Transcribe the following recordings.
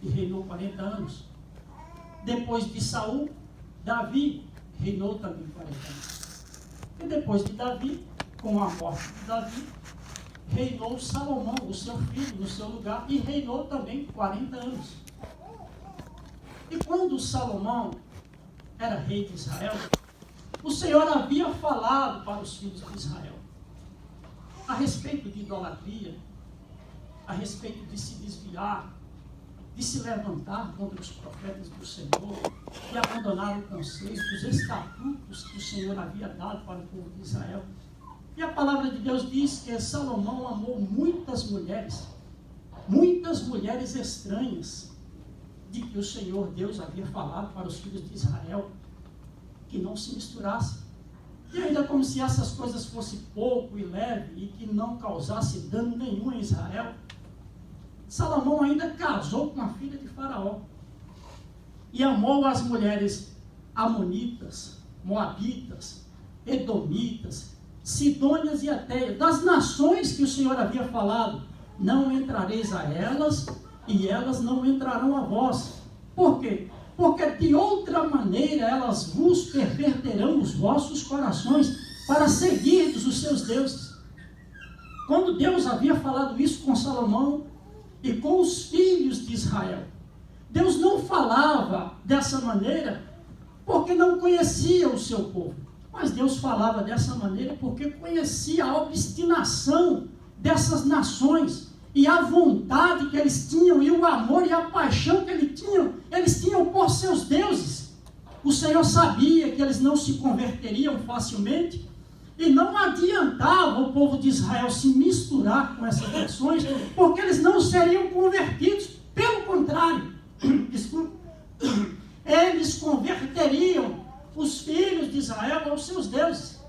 e reinou 40 anos. Depois de Saul, Davi reinou também 40 anos. E depois de Davi, com a morte de Davi, reinou Salomão, o seu filho, no seu lugar, e reinou também 40 anos. E quando Salomão era rei de Israel, o Senhor havia falado para os filhos de Israel a respeito de idolatria, a respeito de se desviar, de se levantar contra os profetas do Senhor, de abandonar o conselho, os estatutos que o Senhor havia dado para o povo de Israel. E a palavra de Deus diz que Salomão amou muitas mulheres estranhas, de que o Senhor Deus havia falado para os filhos de Israel, que não se misturassem. E ainda como se essas coisas fossem pouco e leve, e que não causasse dano nenhum em Israel, Salomão ainda casou com a filha de Faraó, e amou as mulheres amonitas, moabitas, edomitas, sidônias e ateias, das nações que o Senhor havia falado: não entrareis a elas, e elas não entrarão a vós. Por quê? Porque de outra maneira elas vos perverterão os vossos corações para seguirdes os seus deuses. Quando Deus havia falado isso com Salomão e com os filhos de Israel, Deus não falava dessa maneira porque não conhecia o seu povo, mas Deus falava dessa maneira porque conhecia a obstinação dessas nações e a vontade que eles tinham e o amor e a paixão que eles tinham por seus deuses. O Senhor sabia que eles não se converteriam facilmente e não adiantava o povo de Israel se misturar com essas nações, porque eles não seriam convertidos. Pelo contrário, eles converteriam os filhos de Israel aos seus deuses.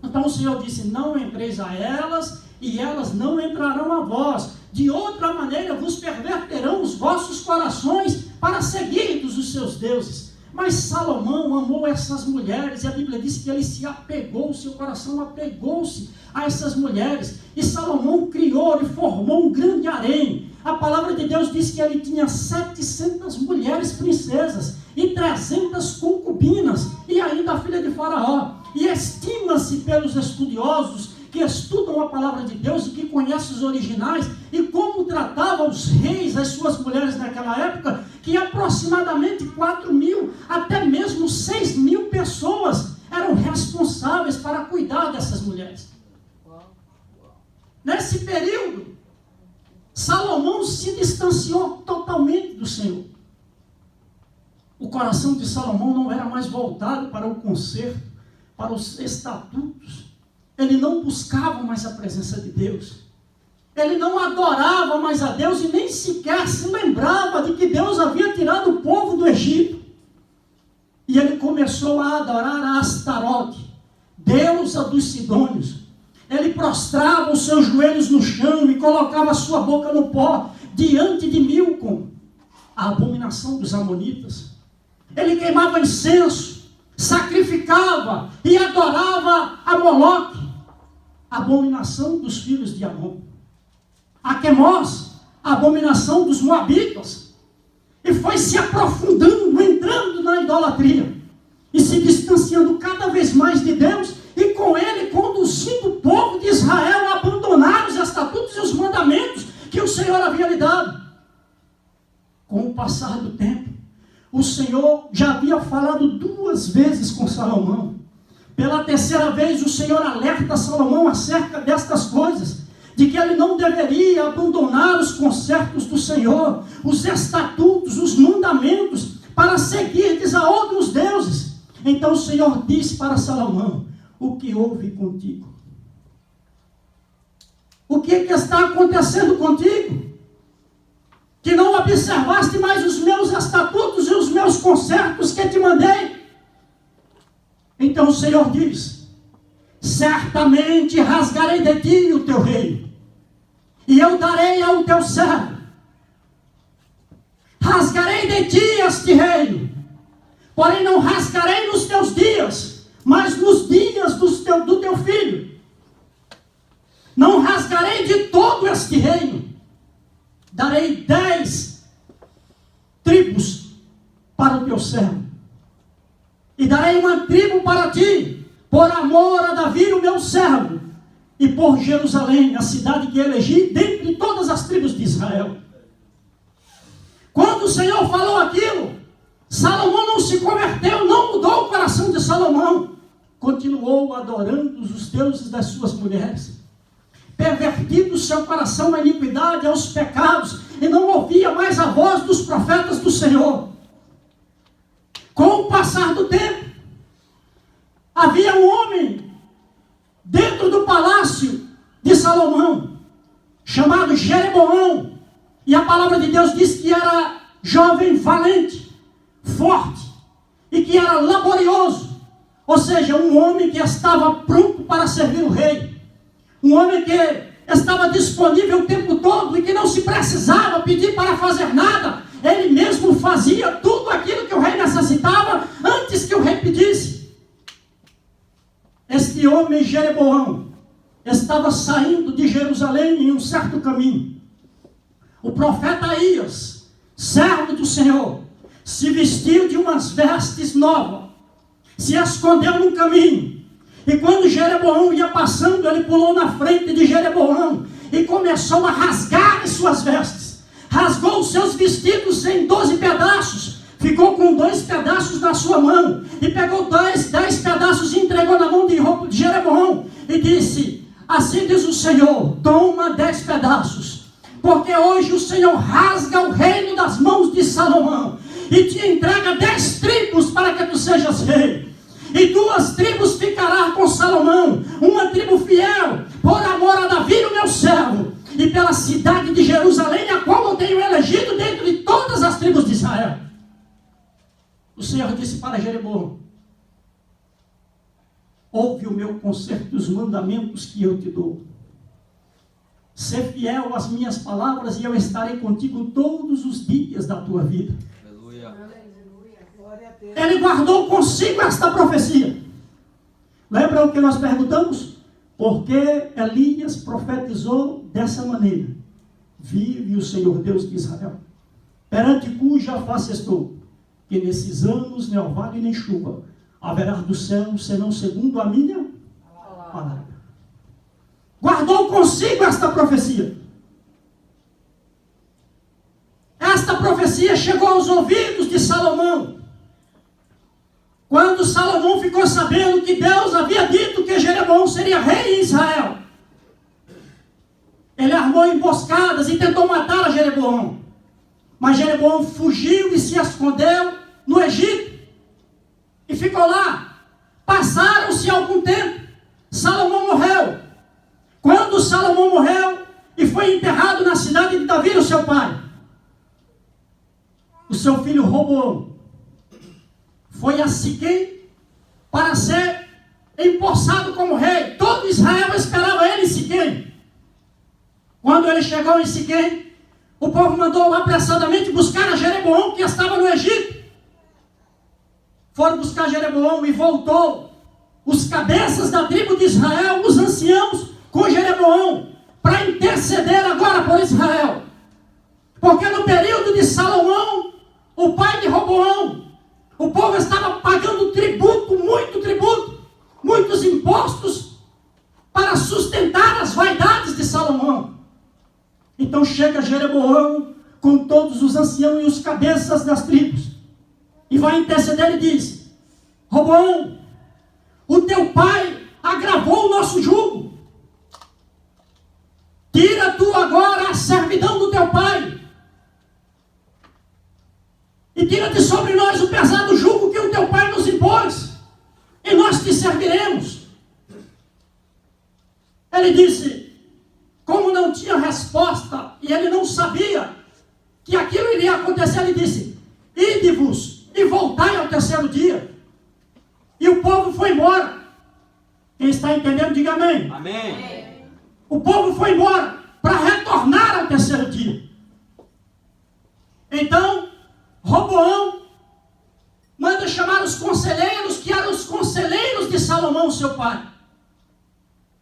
Então o Senhor disse: não entreis a elas, e elas não entrarão a vós. De outra maneira vos perverterão os vossos corações para seguirdes os seus deuses. Mas Salomão amou essas mulheres, e a Bíblia diz que ele se apegou, seu coração apegou-se a essas mulheres. E Salomão criou e formou um grande harém. A palavra de Deus diz que ele tinha 700 mulheres princesas e 300 concubinas, e ainda a filha de Faraó. E estima-se pelos estudiosos que estudam a palavra de Deus e que conhecem os originais e como tratavam os reis as suas mulheres naquela época, que aproximadamente 4.000, até mesmo 6.000 pessoas eram responsáveis para cuidar dessas mulheres. Nesse período, Salomão se distanciou totalmente do Senhor. O coração de Salomão não era mais voltado para o conserto, para os estatutos. Ele não buscava mais a presença de Deus. Ele não adorava mais a Deus e nem sequer se lembrava de que Deus havia tirado o povo do Egito. E ele começou a adorar a Astarote, deusa dos sidônios. Ele prostrava os seus joelhos no chão e colocava a sua boca no pó diante de Milcom, a abominação dos amonitas. Ele queimava incenso, sacrificava e adorava a Moloque, a abominação dos filhos de Amon. A Quemós, a abominação dos moabitas. E foi se aprofundando, entrando na idolatria e se distanciando cada vez mais de Deus, e com ele conduzindo o povo de Israel a abandonar os estatutos e os mandamentos que o Senhor havia lhe dado. Com o passar do tempo, o Senhor já havia falado 2 vezes com Salomão. Pela 3ª vez, o Senhor alerta Salomão acerca destas coisas, de que ele não deveria abandonar os concertos do Senhor, os estatutos, os mandamentos, para seguir a outros deuses. Então o Senhor disse para Salomão: o que houve contigo? O que está acontecendo contigo? Que não observaste mais os meus estatutos e os meus concertos que te mandei? Então o Senhor diz: certamente rasgarei de ti o teu reino, e eu darei ao teu servo. Rasgarei de ti este reino, porém não rasgarei nos teus dias, mas nos dias do teu filho. Não rasgarei de todo este reino. Darei 10 tribos para o teu servo. E darei uma tribo para ti, por amor a Davi, o meu servo, e por Jerusalém, a cidade que elegi, dentre todas as tribos de Israel. Quando o Senhor falou aquilo, Salomão não se converteu, não mudou o coração de Salomão. Continuou adorando os deuses das suas mulheres, pervertido o seu coração à iniquidade, aos pecados, e não ouvia mais a voz dos profetas do Senhor. Com o passar do tempo, havia um homem dentro do palácio de Salomão, chamado Jeroboão, e a palavra de Deus diz que era jovem, valente, forte, e que era laborioso, ou seja, um homem que estava pronto para servir o rei, um homem que estava disponível o tempo todo e que não se precisava pedir para fazer nada, ele mesmo fazia tudo aquilo que o rei necessitava antes que o rei pedisse. Este homem Jeroboão estava saindo de Jerusalém em um certo caminho. O profeta Aías, servo do Senhor, se vestiu de umas vestes novas, se escondeu no caminho, e quando Jeroboão ia passando, ele pulou na frente de Jeroboão e começou a rasgar as suas vestes, rasgou os seus vestidos em 12 pedaços, ficou com 2 pedaços na sua mão, e pegou 10 pedaços e entregou na mão de Jeroboão, e disse: assim diz o Senhor, toma 10 pedaços, porque hoje o Senhor rasga o reino das mãos de Salomão, e te entrega 10 tribos para que tu sejas rei, e 2 tribos ficará com Salomão, uma tribo fiel, por amor a Davi, o meu servo, e pela cidade de Jerusalém, a qual eu tenho elegido dentro de todas as tribos de Israel. O Senhor disse para Jeroboão: ouve o meu conselho e os mandamentos que eu te dou. Ser fiel às minhas palavras, e eu estarei contigo todos os dias da tua vida. Aleluia. Ele guardou consigo esta profecia. Lembra o que nós perguntamos? Porque Elias profetizou dessa maneira: vive o Senhor Deus de Israel, perante cuja face estou, que nesses anos nem orvalho nem chuva haverá do céu, senão segundo a minha palavra. Guardou consigo esta profecia. Esta profecia chegou aos ouvidos de Salomão. Quando Salomão ficou sabendo que Deus havia dito que Jeroboão seria rei em Israel, ele armou emboscadas e tentou matar a Jeroboão. Mas Jeroboão fugiu e se escondeu no Egito, e ficou lá. Passaram-se algum tempo, Salomão morreu. Quando Salomão morreu e foi enterrado na cidade de Davi, o seu pai, o seu filho Roboão foi a Siquém para ser empossado como rei. Todo Israel esperava ele em Siquém. Quando ele chegou em Siquém, o povo mandou apressadamente buscar a Jeroboão, que estava no Egito. Foram buscar Jeroboão e voltou os cabeças da tribo de Israel, os anciãos, com Jeroboão, para interceder agora por Israel. Porque no período de Salomão, o pai de Roboão, o povo estava pagando tributo, muitos impostos, para sustentar as vaidades de Salomão. Então chega Jeroboão com todos os anciãos e os cabeças das tribos, e vai interceder e diz: Roboão, o teu pai agravou o nosso jugo. Tira tu agora a servidão do teu pai, e tira de sobre nós o pesado jugo que o teu pai nos impôs, e nós te serviremos. Ele disse, como não tinha resposta, e ele não sabia que aquilo iria acontecer, ele disse: ide-vos e voltai ao 3º dia. E o povo foi embora. Quem está entendendo, diga amém. Amém. O povo foi embora para retornar ao 3º dia. Então, Roboão manda chamar os conselheiros, que eram os conselheiros de Salomão, seu pai.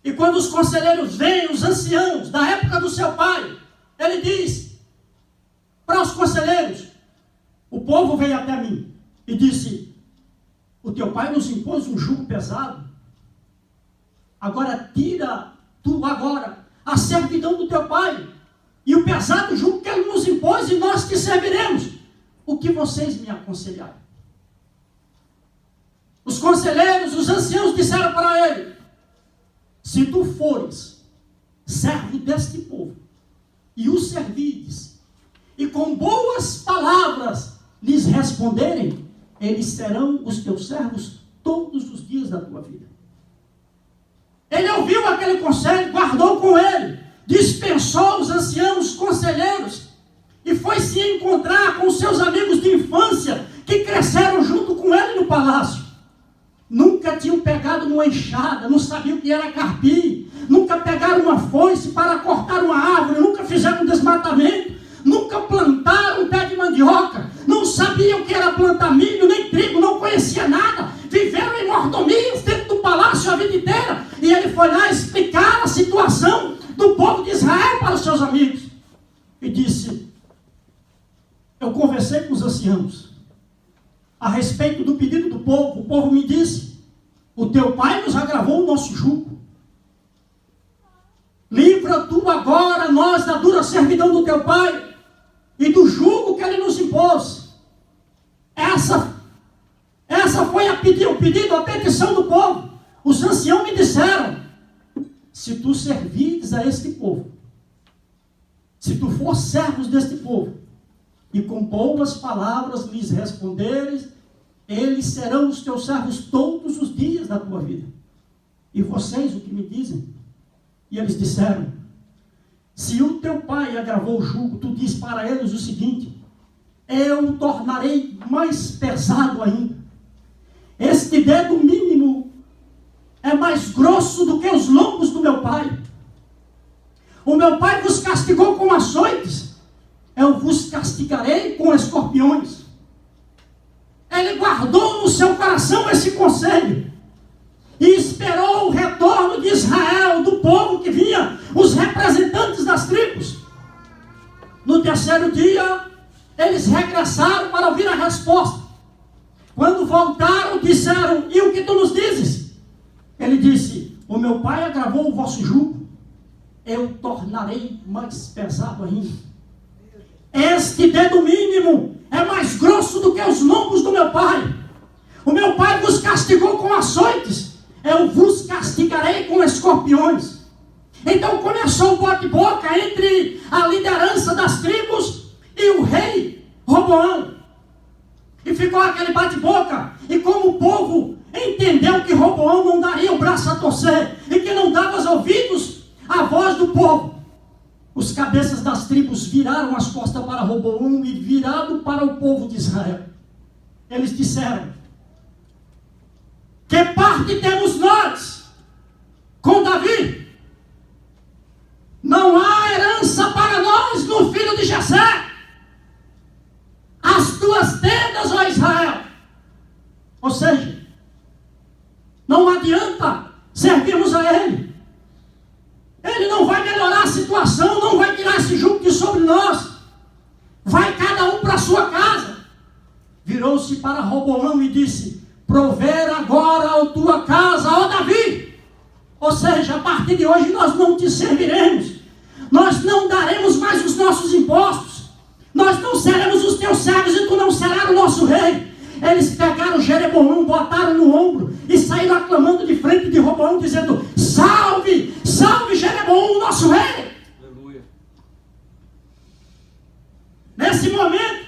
E quando os conselheiros vêm, os anciãos da época do seu pai, ele diz para os conselheiros: o povo veio até mim e disse: o teu pai nos impôs um jugo pesado, agora tira tu agora a servidão do teu pai e o pesado jugo que ele nos impôs, e nós te serviremos. O que vocês me aconselharam? Os conselheiros, os anciãos disseram para ele: se tu fores servo deste povo e os servides, e com boas palavras lhes responderem, eles serão os teus servos todos os dias da tua vida. Ele ouviu aquele conselho, guardou com ele, dispensou os anciãos, os conselheiros, e foi se encontrar com os seus amigos de infância, que cresceram junto com ele no palácio. Nunca tinham pegado numa enxada, não sabiam o que era carpir, nunca pegaram uma foice para cortar uma árvore, nunca fizeram um desmatamento, nunca plantaram um pé de mandioca, não sabiam o que era plantar milho, nem trigo, não conhecia nada, viveram em mordomias dentro do palácio a vida inteira, e ele foi lá explicar a situação do povo de Israel para os seus amigos, e disse: eu conversei com os anciãos a respeito do pedido do povo. O povo me disse: o teu pai nos agravou o nosso jugo, livra tu agora nós da dura servidão do teu pai e do jugo que ele nos impôs. Essa foi o pedido, a petição do povo. Os anciãos me disseram: se tu servires a este povo, se tu for servos deste povo, e com boas palavras lhes responderes, eles serão os teus servos todos os dias da tua vida. E vocês o que me dizem? E eles disseram: se o teu pai agravou o jugo, tu diz para eles o seguinte: eu o tornarei mais pesado ainda. Este dedo mínimo é mais grosso do que os lombos do meu pai. O meu pai vos castigou com açoites, eu vos castigarei com escorpiões. Ele guardou no seu coração esse conselho e esperou o retorno de Israel, do povo que vinha, os representantes das tribos. No terceiro dia, eles regressaram para ouvir a resposta. Quando voltaram, disseram: e o que tu nos dizes? Ele disse: o meu pai agravou o vosso jugo, eu tornarei mais pesado ainda. Este dedo mínimo é mais grosso do que os lombos do meu pai. O meu pai vos castigou com açoites, eu vos castigarei com escorpiões. Então começou o bate-boca entre a liderança das tribos e o rei Roboão. E ficou aquele bate-boca. E como o povo entendeu que Roboão não daria o braço a torcer, e que não dava os ouvidos à voz do povo, os cabeças das tribos viraram as costas para Roboão e virado para o povo de Israel. Eles disseram: que parte temos nós com Davi? Não há herança para nós no filho de Jessé. As tuas tendas, ó Israel. Ou seja, não adianta servirmos a ele. Ele não vai melhorar a situação, não vai tirar esse jugo de sobre nós. Vai cada um para a sua casa. Virou-se para Roboão e disse: provera agora a tua casa, ó Davi. Ou seja, a partir de hoje nós não te serviremos. Nós não daremos mais os nossos impostos. Nós não seremos os teus servos e tu não serás o nosso rei. Eles pegaram Jeroboão, botaram no ombro e saíram aclamando de frente de Roboão, dizendo: salve, salve Jeroboão, o nosso rei. Aleluia. Nesse momento,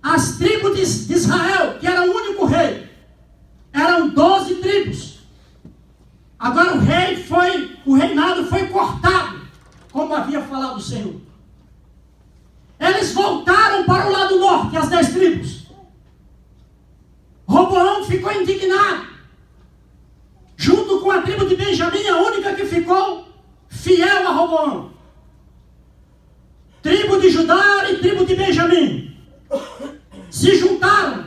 as tribos de Israel, que era o único rei, eram 12 tribos. Agora o reinado foi cortado, como havia falado o Senhor. Eles voltaram para o lado norte, as 10 tribos. Roboão ficou indignado. Junto com a tribo de Benjamim, a única que ficou fiel a Roboão. Tribo de Judá e tribo de Benjamim se juntaram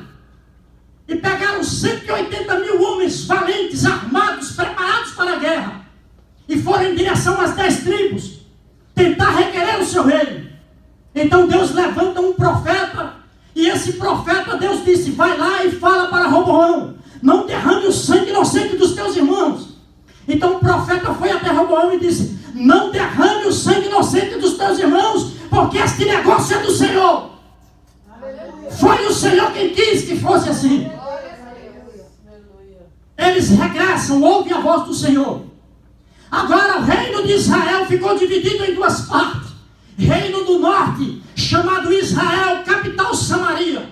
e pegaram 180 mil homens valentes, armados, preparados para a guerra, e foram em direção às 10 tribos tentar requerer o seu reino. Então Deus levanta um profeta, e esse profeta Deus disse: vai lá e fala para Roboão, não derrame o sangue inocente dos teus irmãos. Então o profeta foi até Roboão e disse: não derrame o sangue inocente dos teus irmãos, porque este negócio é do Senhor. Aleluia. Foi o Senhor quem quis que fosse assim. Eles regressam, ouvem a voz do Senhor. Agora o reino de Israel ficou dividido em duas partes. Reino do norte, chamado Israel, capital Samaria.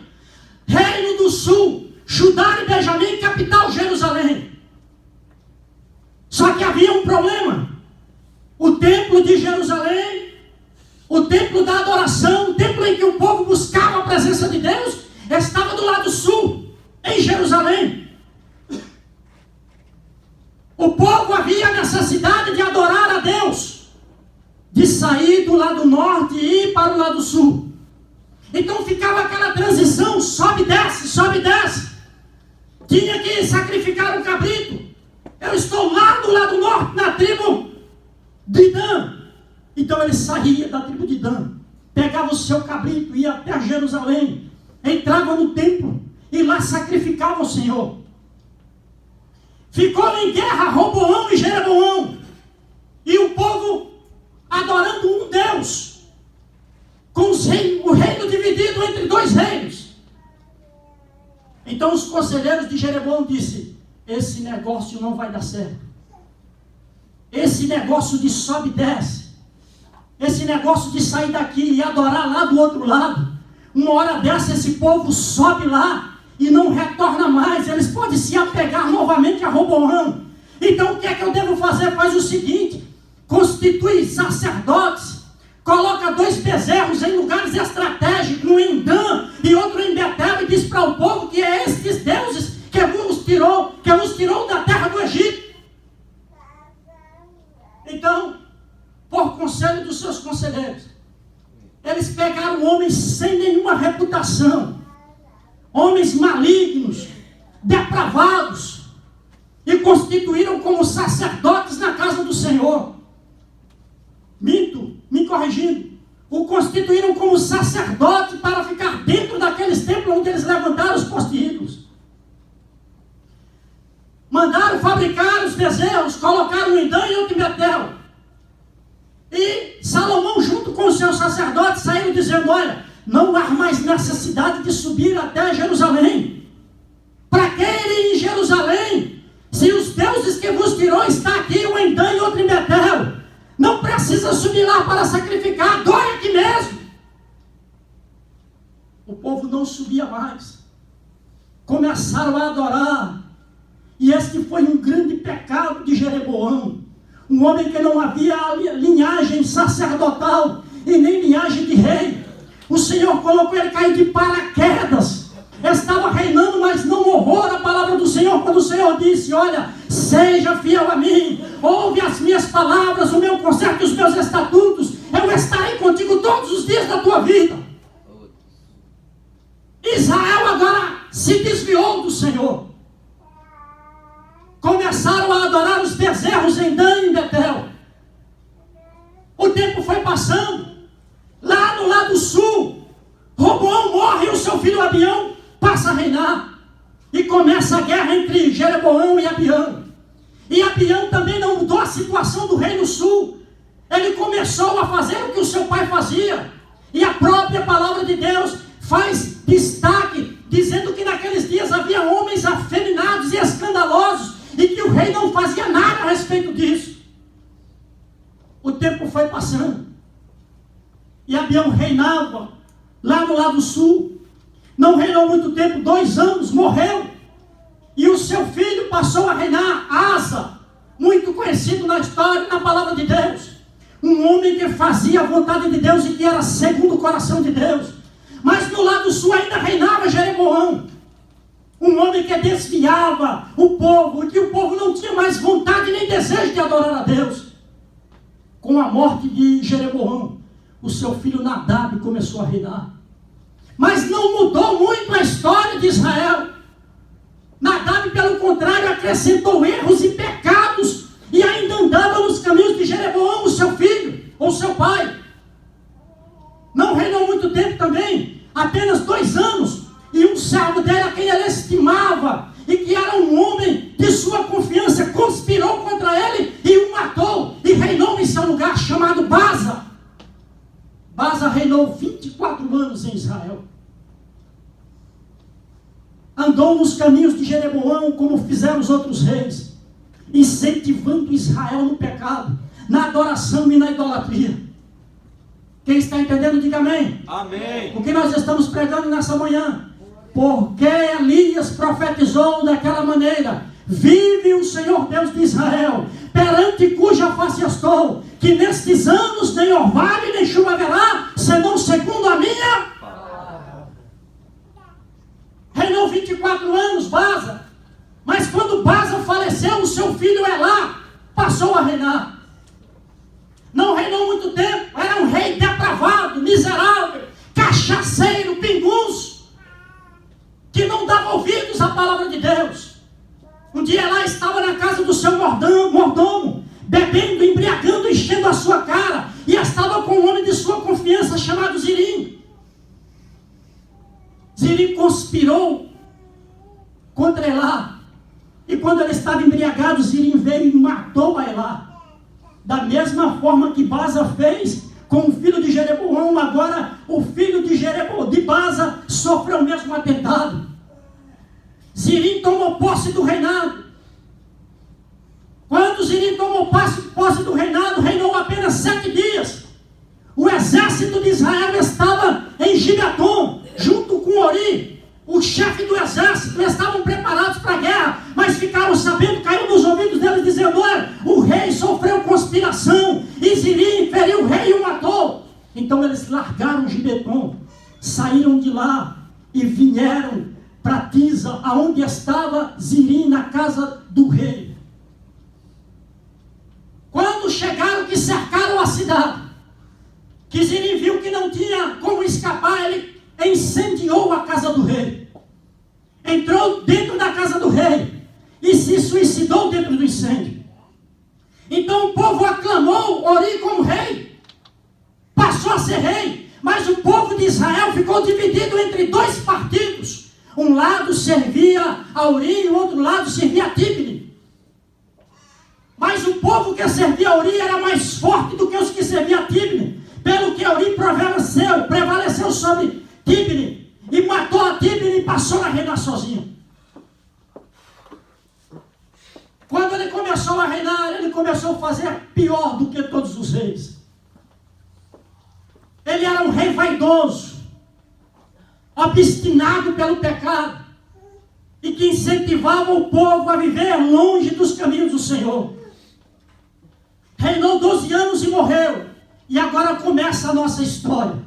Reino do sul, Judá e Benjamim, capital Jerusalém. Só que havia um problema. O templo de Jerusalém, o templo da adoração, o templo em que o povo buscava a presença de Deus, estava do lado sul, em Jerusalém. O povo havia necessidade de adorar a Deus, de sair do lado norte e ir para o lado sul. Então ficava aquela transição, sobe e desce, sobe e desce. Tinha que sacrificar um cabrito. Eu estou lá do lado norte, na tribo de Dan. Então ele saía da tribo de Dan, pegava o seu cabrito, ia até Jerusalém, entrava no templo e lá sacrificava o Senhor. Ficou em guerra Roboão e Jeroboão, e o povo adorando um Deus, com o reino dividido entre dois reinos. Então os conselheiros de Jeroboão disseram: esse negócio não vai dar certo. Esse negócio de sobe e desce, esse negócio de sair daqui e adorar lá do outro lado, uma hora dessa esse povo sobe lá e não retorna mais. Eles podem se apegar novamente a Roboão. Então o que é que eu devo fazer? Faz o seguinte: constitui sacerdotes, coloca 2 bezerros em lugares estratégicos, um em Dan e outro em Betel, e diz para o povo que é estes deuses que os tirou da terra do Egito. Então, por conselho dos seus conselheiros, eles pegaram homens sem nenhuma reputação, homens malignos, depravados, e constituíram como sacerdotes na casa do Senhor. Me corrigindo, o constituíram como sacerdote para ficar dentro daqueles templos onde eles levantaram os postes ídolos. Mandaram fabricar os bezerros, colocaram um em Dan e outro em Betel. E Salomão, junto com os seus sacerdotes, saíram dizendo: olha, não há mais necessidade de subir até Jerusalém. Para que ir em Jerusalém, se os deuses que vos tirou está aqui, um em Dan e outro em Betel? Não precisa subir lá para sacrificar, adore aqui mesmo. O povo não subia mais, começaram a adorar. E este foi um grande pecado de Jeroboão, um homem que não havia linhagem sacerdotal e nem linhagem de rei. O Senhor colocou ele cair de paraquedas, estava reinando, mas não honrou a palavra do Senhor, quando o Senhor disse: olha, seja fiel a mim, ouve as minhas palavras, o meu conserto e os meus estatutos, eu estarei contigo todos os dias da tua vida. Israel agora se desviou do Senhor. Começaram a adorar os bezerros em Dan e em Betel. O tempo foi passando. Lá no lado sul, Roboão morre e o seu filho Abião passa a reinar. E começa a guerra entre Jeroboão e Abião. E Abião também não mudou a situação do reino sul. Ele começou a fazer o que o seu pai fazia. E a própria palavra de Deus faz destaque, dizendo que naqueles dias havia homens afeminados e escandalosos, e que o rei não fazia nada a respeito disso. O tempo foi passando, e Abião reinava lá no lado sul. Não reinou muito tempo, 2 anos, morreu. E o seu filho passou a reinar, Asa, muito conhecido na história e na palavra de Deus. Um homem que fazia a vontade de Deus e que era segundo o coração de Deus. Mas no lado sul ainda reinava Jeroboão, um homem que desviava o povo, e que o povo não tinha mais vontade nem desejo de adorar a Deus. Com a morte de Jeroboão, o seu filho Nadab começou a reinar. Mas não mudou muito a história de Israel. Nadab, pelo contrário, acrescentou erros e pecados, e ainda andava nos caminhos de Jeroboão, o seu filho, ou seu pai. Não reinou muito tempo também, apenas 2 anos, e um aliado dele, a quem ele estimava, e que era um homem de sua confiança, conspirou contra ele e o matou, e reinou em seu lugar, chamado Baasa. Baasa reinou 24 anos em Israel. Andou nos caminhos de Jeroboão, como fizeram os outros reis, incentivando Israel no pecado, na adoração e na idolatria. Quem está entendendo, diga amém. Amém. O que nós estamos pregando nessa manhã? Porque Elias profetizou daquela maneira: vive o Senhor Deus de Israel, perante cuja face estou, que nestes anos nem orvalho nem chuva haverá, senão segundo a minha. Reinou 24 anos Baasa, mas quando Baasa faleceu, o seu filho Elá passou a reinar. Não reinou muito tempo, era um rei depravado, miserável, cachaceiro, pingunço, que não dava ouvidos à palavra de Deus. Um dia Elá estava na casa do seu mordomo, bebendo, embriagando, enchendo a sua cara, e estava com um homem de sua confiança chamado Zirim. Zirim conspirou contra Elá, e quando ele estava embriagado, Zirim veio e matou a Elá. Da mesma forma que Baasa fez com o filho de Jeroboão, agora o filho de Baasa sofreu o mesmo atentado. Zirim tomou posse do reinado. Quando Zirim tomou posse do reinado, reinou apenas 7 dias. O exército de Israel estava em Gibeton, junto com Ori, o chefe do exército. Estavam preparados para a guerra, mas ficaram sabendo, caiu nos ouvidos deles, dizendo: olha, o rei sofreu conspiração, e Zirim feriu o rei e o matou. Então eles largaram Gibeton, saíram de lá e vieram para Tisa, aonde estava Zirim, na casa do rei. Quando chegaram, que cercaram a cidade, que Zirim viu que não tinha como escapar, ele incendiou a casa do rei. Entrou dentro da casa do rei e se suicidou dentro do incêndio. Então o povo aclamou Ori como rei, passou a ser rei, mas o povo de Israel ficou dividido entre 2 partidos. Um lado servia a Ori e o outro lado servia a Tibni. Mas o povo que servia a Ori era mais forte do que os que serviam a Tibni, pelo que Ori prevaleceu sobre Tibni, e matou a Tibni e passou a reinar sozinho. Quando ele começou a reinar, ele começou a fazer pior do que todos os reis. Ele era um rei vaidoso, obstinado pelo pecado, e que incentivava o povo a viver longe dos caminhos do Senhor. Reinou 12 anos e morreu. E agora começa a nossa história.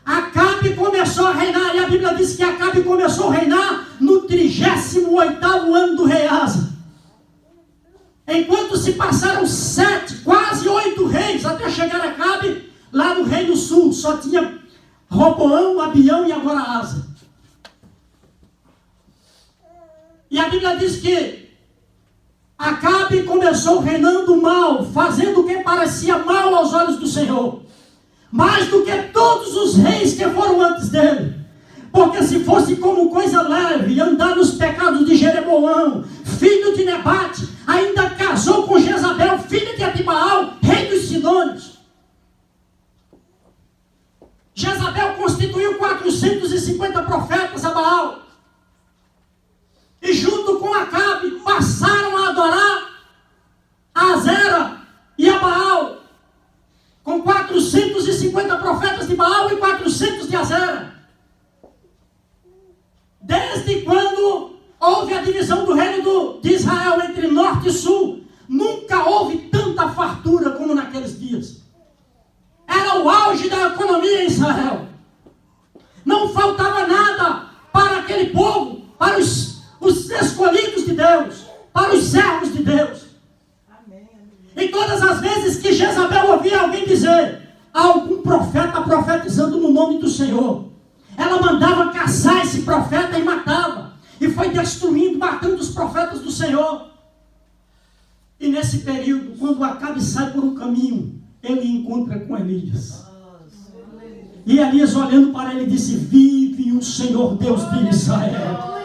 Acabe começou a reinar, e a Bíblia diz que Acabe começou a reinar no 38º ano do rei Asa. Enquanto se passaram 7, quase 8 reis, até chegar a Acabe, lá no Reino Sul, só tinha Roboão, Abião e agora Asa. E a Bíblia diz que Acabe começou reinando mal, fazendo o que parecia mal aos olhos do Senhor, mais do que todos os reis que foram antes dele. Porque se fosse como coisa leve andar nos pecados de Jeroboão, filho de Nebate, ainda casou com Jezabel, filha de Atibaal, rei dos Sidônios. Jezabel constituiu 450 profetas a Baal, e junto com Acabe passaram a adorar a Azera e a Baal, com 450 profetas de Baal e 400 de Azera. Desde quando houve a divisão do reino de Israel entre norte e sul, nunca houve tanta fartura como naqueles dias. Era o auge da economia em Israel. Não faltava nada para aquele povo, para os escolhidos de Deus, para os servos de Deus. E todas as vezes que Jezabel ouvia alguém dizer: algum profeta profetizando no nome do Senhor, ela mandava caçar esse profeta e matava. E foi destruindo, matando os profetas do Senhor. E nesse período, quando Acabe sai por um caminho, ele encontra com Elias. E Elias, olhando para ele, disse: vive o Senhor Deus de Israel,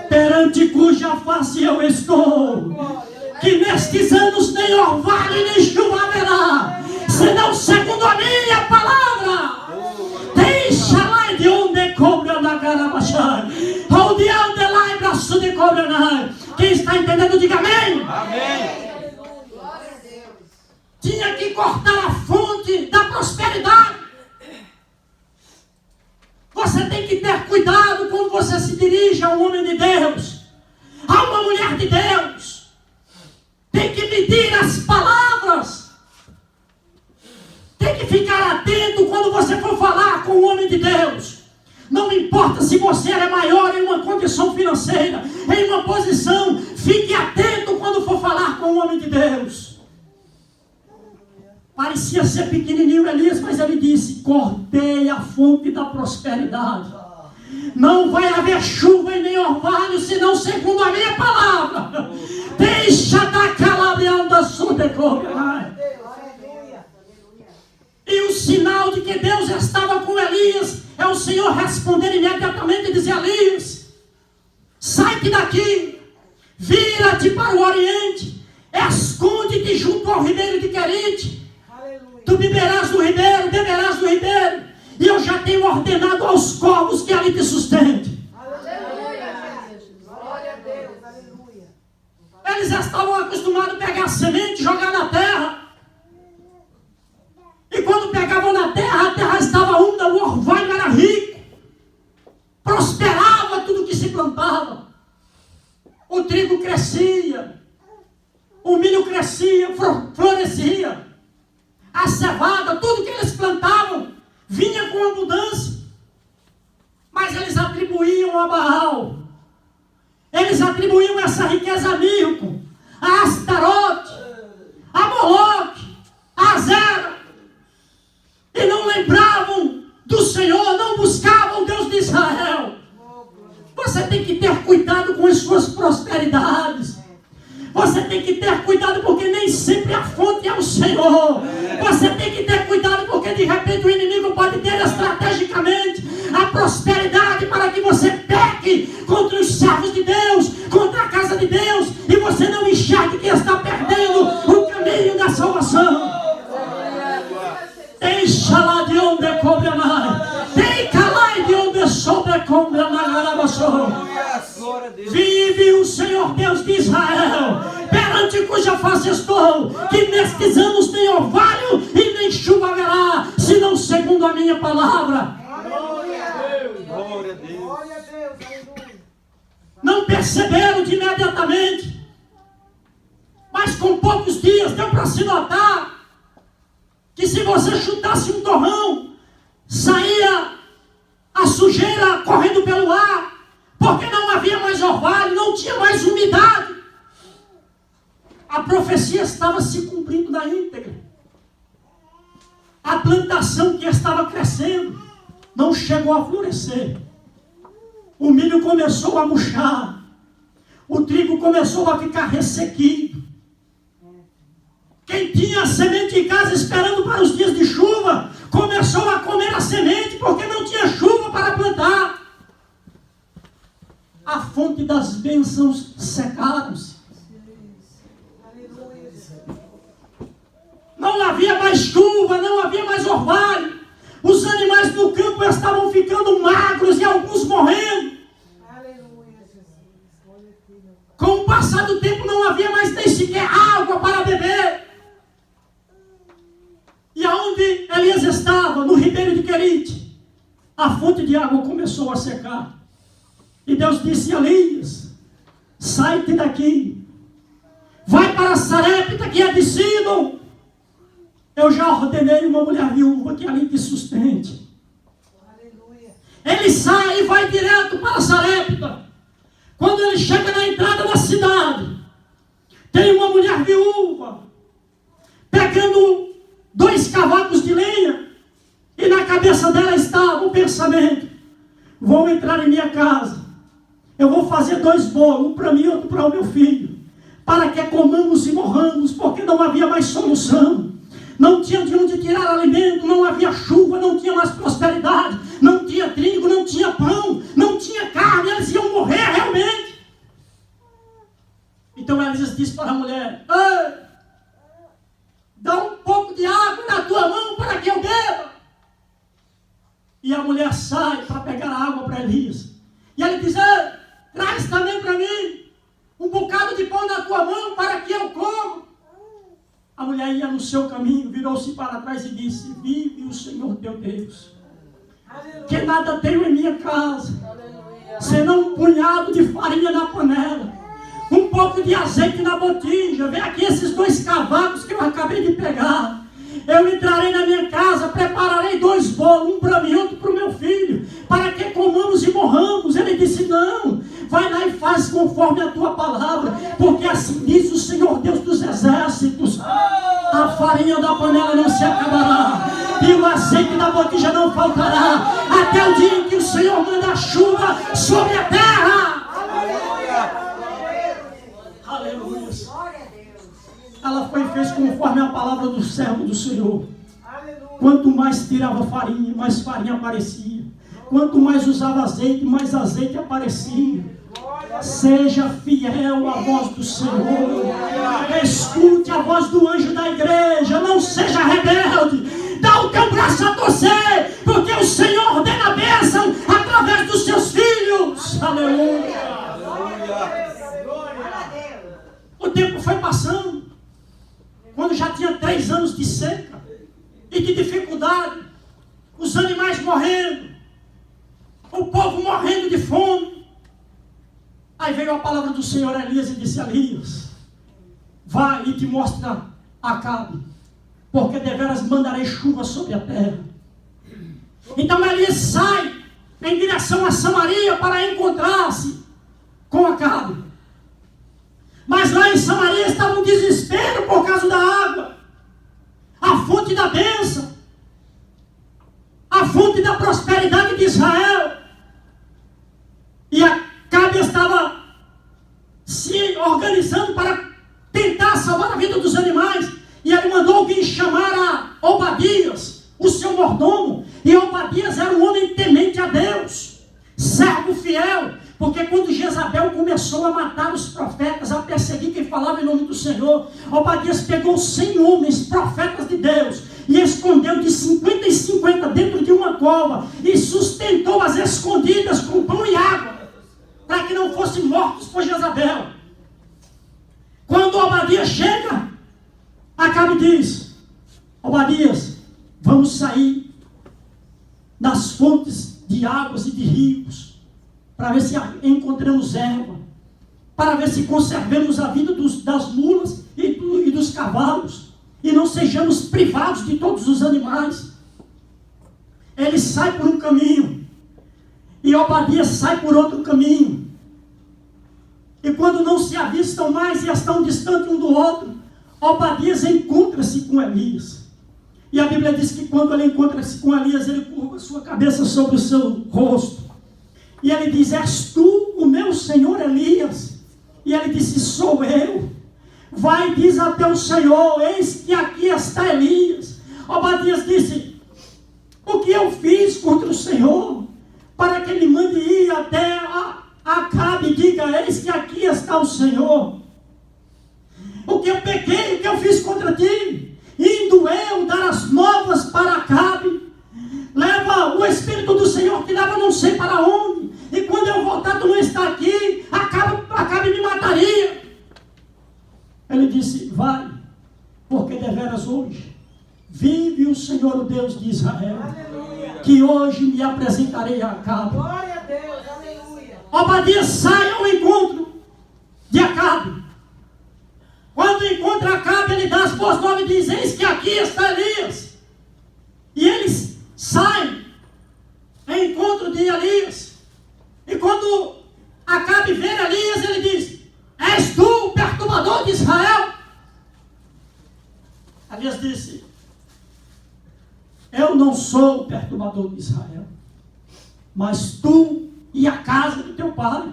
perante cuja face eu estou, que nestes anos nem orvalho nem chuva haverá, senão segundo a minha palavra. Deixa lá de onde cobra na cara baixar, onde anda lá e braço de cobra na. Quem está entendendo, diga amém. Amém. Tinha que cortar a fonte da prosperidade. Você tem que ter cuidado quando você se dirige a um homem de Deus, a uma mulher de Deus. Tem que medir as palavras. Tem que ficar atento quando você for falar com um homem de Deus. Não importa se você é maior em uma condição financeira, em uma posição, fique atento quando for falar com um homem de Deus. Parecia ser pequenininho Elias, mas ele disse: cortei a fonte da prosperidade. Não vai haver chuva e nem orvalho, senão segundo a minha palavra. Deixa da calabrião da sua decobra. E o sinal de que Deus estava com Elias é o Senhor responder imediatamente e dizer: Elias, sai-te daqui, vira-te para o oriente, esconde-te junto ao ribeiro de Querite. Tu beberás do ribeiro, e eu já tenho ordenado aos corvos que ali te sustentem. Glória a Deus, aleluia. Eles estavam acostumados a pegar a semente e jogar na terra. E quando pegavam na terra, a terra estava úmida, o orvalho era rico, prosperava tudo que se plantava. O trigo crescia, o milho crescia, florescia. A cevada, tudo que eles plantavam, vinha com abundância. Mas eles atribuíam a Baal, eles atribuíam essa riqueza a Milco, a Astarote, a Moloque, a Azera, e não lembravam do Senhor, não buscavam o Deus de Israel. Você tem que ter cuidado com as suas prosperidades. Você tem que ter cuidado, porque nem sempre a fonte é o Senhor. Você tem que ter cuidado, porque de repente o inimigo pode ter estrategicamente a prosperidade para que você peque contra os servos de Deus, contra a casa de Deus, e você não enxergue que está perdendo o caminho da salvação. Deixa lá de onde cobra mais, deixa lá de onde sobre cobra na. Vive o Senhor Deus de Israel, perante cuja face estou, que nestes anos nem orvalho e nem chuva haverá, senão segundo a minha palavra. Glória a Deus. Glória a Deus, aleluia. Não perceberam de imediatamente, mas com poucos dias deu para se notar que se você chutasse um torrão, saía a sujeira correndo pelo ar, porque não havia mais orvalho, não tinha mais umidade. A profecia estava se cumprindo na íntegra. A plantação que estava crescendo não chegou a florescer. O milho começou a murchar, o trigo começou a ficar ressequido. Quem tinha a semente em casa esperando para os dias de chuva, começou a comer a semente, porque não tinha chuva para plantar. A fonte das bênçãos secaram-se. Não havia mais chuva, não havia mais orvalho. Os animais do campo estavam ficando magros e alguns morrendo. Com o passar do tempo não havia mais nem sequer água para beber. E aonde Elias estava, no ribeiro de Querite, a fonte de água começou a secar. E Deus disse a Elias: sai-te daqui, vai para Sarepta, que é de Sidom. Eu já ordenei uma mulher viúva que ali te sustente. Aleluia. Ele sai e vai direto para Sarepta. Quando ele chega na entrada da cidade, tem uma mulher viúva pegando 2 cavacos de lenha, e na cabeça dela estava o pensamento: vou entrar em minha casa, eu vou fazer 2 bolos, um para mim e outro para o meu filho, para que comamos e morramos, porque não havia mais solução. Não tinha de onde tirar alimento, não havia chuva, não tinha mais prosperidade, não tinha trigo, não tinha pão. Elias disse para a mulher: ei, dá um pouco de água na tua mão para que eu beba. E a mulher sai para pegar a água para Elias. E ele diz: ei, traz também para mim um bocado de pão na tua mão para que eu coma. A mulher ia no seu caminho, virou-se para trás e disse: vive o Senhor teu Deus, que nada tenho em minha casa, senão um punhado de farinha na panela, um pouco de azeite na botija. Vem aqui esses 2 cavacos que eu acabei de pegar. Eu entrarei na minha casa, prepararei 2 bolos, um para mim e outro para o meu filho, para que comamos e morramos. Ele disse: não, vai lá e faz conforme a tua palavra, porque assim diz o Senhor Deus dos exércitos: a farinha da panela não se acabará, e o azeite da botija não faltará, até o dia em que o Senhor manda a chuva sobre a terra. Aleluia. Ela foi e fez conforme a palavra do servo do Senhor. Quanto mais tirava farinha, mais farinha aparecia. Quanto mais usava azeite, mais azeite aparecia. Seja fiel à voz do Senhor. Escute a voz do anjo da igreja. Não seja rebelde. Dá o teu braço a torcer, porque o Senhor ordena a bênção através dos seus filhos. Aleluia. O tempo foi passando. Quando já tinha 3 anos de seca e de dificuldade, os animais morrendo, o povo morrendo de fome. Aí veio a palavra do Senhor a Elias e disse: Elias, vai e te mostra Acabe, porque deveras mandarei chuva sobre a terra. Então Elias sai em direção a Samaria para encontrar-se com Acabe. Mas lá em Samaria estava um desespero por causa da água, a fonte da bênção, a fonte da prosperidade de Israel. E Acabe estava se organizando para tentar salvar a vida dos animais. E ele mandou alguém chamar a Obadias, o seu mordomo. E Obadias era um homem temente a Deus, servo fiel. Porque quando Jezabel começou a matar os profetas, a perseguir quem falava em nome do Senhor, Obadias pegou 100 homens, profetas de Deus, e escondeu de 50 em 50 dentro de uma cova, e sustentou as escondidas com pão e água, para que não fossem mortos por Jezabel. Quando Obadias chega, Acabe diz: Obadias, vamos sair nas fontes de águas e de rios, para ver se encontramos erva, para ver se conservemos a vida das mulas e dos cavalos, e não sejamos privados de todos os animais. Ele sai por um caminho, e Obadias sai por outro caminho, e quando não se avistam mais e estão distantes um do outro, Obadias encontra-se com Elias. E a Bíblia diz que quando ele encontra-se com Elias, ele curva sua cabeça sobre o seu rosto. E ele diz: és tu o meu senhor Elias? E ele disse: sou eu. Vai, diz a teu senhor: eis que aqui está Elias. Obadias disse: o que eu fiz contra o Senhor, para que ele mande ir até Acabe e diga: eis que aqui está o Senhor? O que eu pequei, o que eu fiz contra ti? Indo eu dar as novas para Acabe, leva o Espírito do Senhor que leva não sei para onde, e quando eu voltar tu não está aqui, Acabe me mataria. Ele disse: vai, porque deveras hoje vive o Senhor, o Deus de Israel, aleluia, que hoje me apresentarei a Acabe. Glória a Deus, aleluia. Obadias sai ao encontro de Acabe. Quando encontra Acabe, ele dá as boas novas e diz: eis que aqui está Elias. E eles saem em encontro de Elias. E quando Acabe vê Elias, ele diz: és tu o perturbador de Israel? Elias disse: eu não sou o perturbador de Israel, mas tu e a casa do teu pai,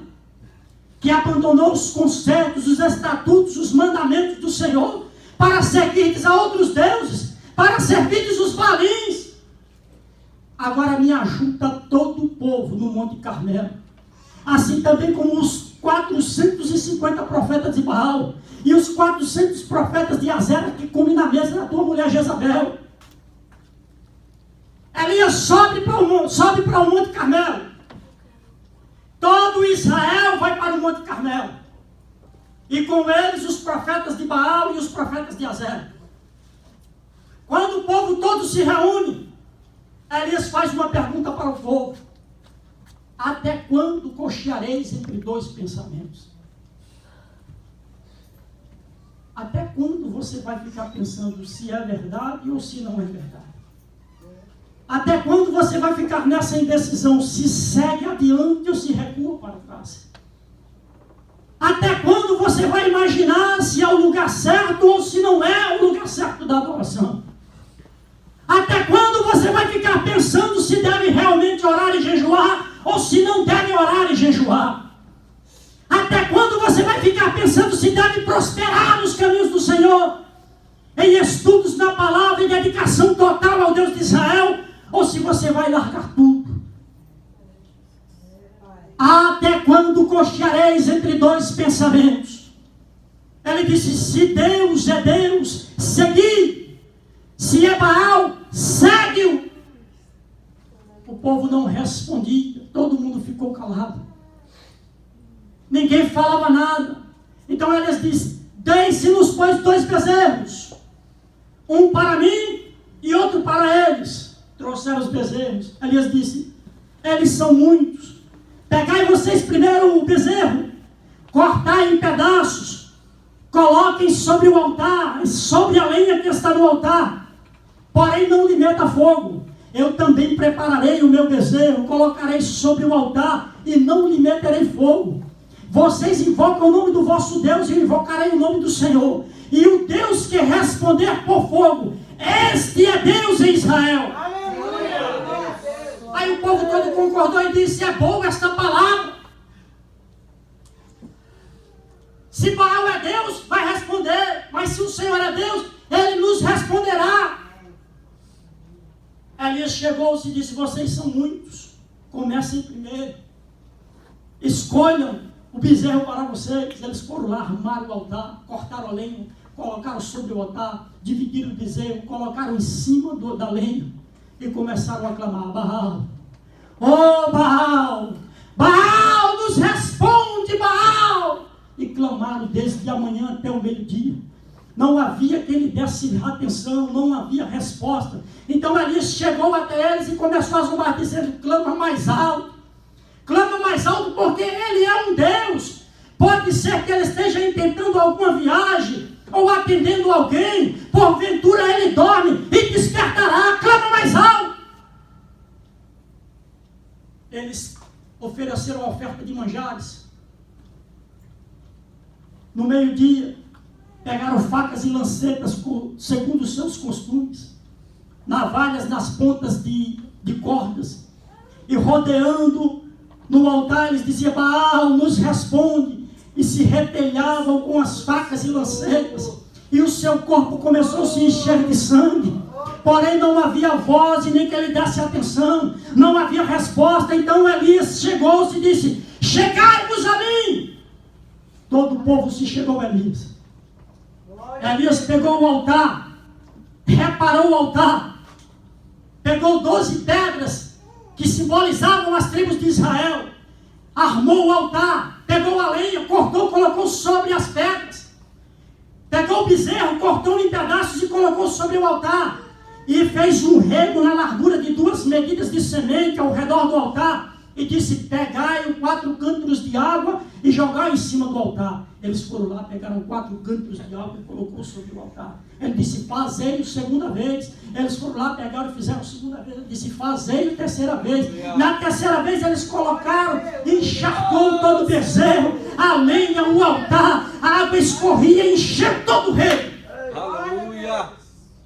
que abandonou os concertos, os estatutos, os mandamentos do Senhor, para seguirdes a outros deuses, para servirdes os balins. Agora me ajunta todo o povo no Monte Carmelo, assim também como os 450 profetas de Baal e os 400 profetas de Azera que comem na mesa da tua mulher Jezabel. Elias sobe para o Monte Carmelo. Todo Israel vai para o Monte Carmelo. E com eles os profetas de Baal e os profetas de Azera. Quando o povo todo se reúne, Elias faz uma pergunta para o povo: até quando cocheareis entre dois pensamentos? Até quando você vai ficar pensando se é verdade ou se não é verdade? Até quando você vai ficar nessa indecisão, se segue adiante ou se recua para trás? Até quando você vai imaginar se é o lugar certo ou se não é o lugar certo da adoração? Até quando você vai ficar pensando se deve realmente orar e jejuar ou se não deve orar e jejuar? Até quando você vai ficar pensando se deve prosperar nos caminhos do Senhor, em estudos na palavra e dedicação total ao Deus de Israel, ou se você vai largar tudo? Até quando cocheareis entre dois pensamentos? Ele disse: se Deus é Deus, segui. Se é Baal, segue-o. O povo não respondia, todo mundo ficou calado. Ninguém falava nada. Então Elias disse: deem-se-nos, pois, 2 bezerros, um para mim e outro para eles. Trouxeram os bezerros. Elias disse: eles são muitos. Pegai vocês primeiro o bezerro, cortai em pedaços, coloquem sobre o altar, sobre a lenha que está no altar. Porém não lhe meta fogo. Eu também prepararei o meu bezerro, colocarei sobre o altar e não lhe meterei fogo. Vocês invocam o nome do vosso Deus e eu invocarei o nome do Senhor. E o Deus que responder por fogo, este é Deus em Israel. Aleluia. Aí o povo todo concordou e disse: é boa esta palavra. Se Baal é Deus, vai responder. Mas se o Senhor é Deus, Ele nos responderá. Elias chegou-se e disse: vocês são muitos, comecem primeiro, escolham o bezerro para vocês. Eles foram lá, armaram o altar, cortaram a lenha, colocaram sobre o altar, dividiram o bezerro, colocaram em cima da lenha e começaram a clamar: Baal, oh Baal, Baal nos responde, Baal. E clamaram desde a manhã até o meio-dia. Não havia quem lhe desse atenção, não havia resposta. Então Elias chegou até eles e começou a zombar, dizendo: clama mais alto, porque ele é um Deus. Pode ser que ele esteja intentando alguma viagem, ou atendendo alguém, porventura ele dorme e despertará, clama mais alto. Eles ofereceram a oferta de manjares. No meio-dia, pegaram facas e lancetas segundo os seus costumes, navalhas nas pontas de cordas, e rodeando no altar eles diziam: Baal nos responde, e se retelhavam com as facas e lancetas, e o seu corpo começou a se encher de sangue. Porém não havia voz e nem que ele desse atenção, não havia resposta. Então Elias chegou-se e disse: chegai-vos a mim. Todo o povo se chegou a Elias. Elias pegou o altar, reparou o altar, pegou 12 pedras que simbolizavam as tribos de Israel, armou o altar, pegou a lenha, cortou, colocou sobre as pedras, pegou o bezerro, cortou em pedaços e colocou sobre o altar, e fez um rego na largura de 2 medidas de semente ao redor do altar, e disse: pegai 4 cântaros de água e jogai em cima do altar. Eles foram lá, pegaram 4 cântaros de água e colocou sobre o altar. Ele disse: fazei-o segunda vez. Eles foram lá, pegaram e fizeram a segunda vez. Ele disse: fazei-o terceira vez. Na terceira vez eles colocaram, encharcou todo o bezerro, a lenha, o altar, a água escorria e encheu todo o rei. Aleluia.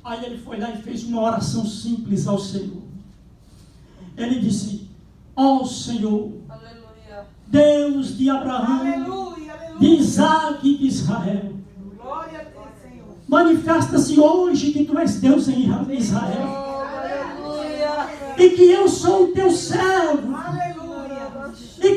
Aí ele foi lá e fez uma oração simples ao Senhor. Ele disse: ó Senhor, Aleluia. Deus de Abraão, Aleluia. de Isaac e de Israel, Glória a Deus, Senhor. manifesta-se hoje que tu és Deus em Israel, Aleluia. e que eu sou o teu servo, Aleluia. e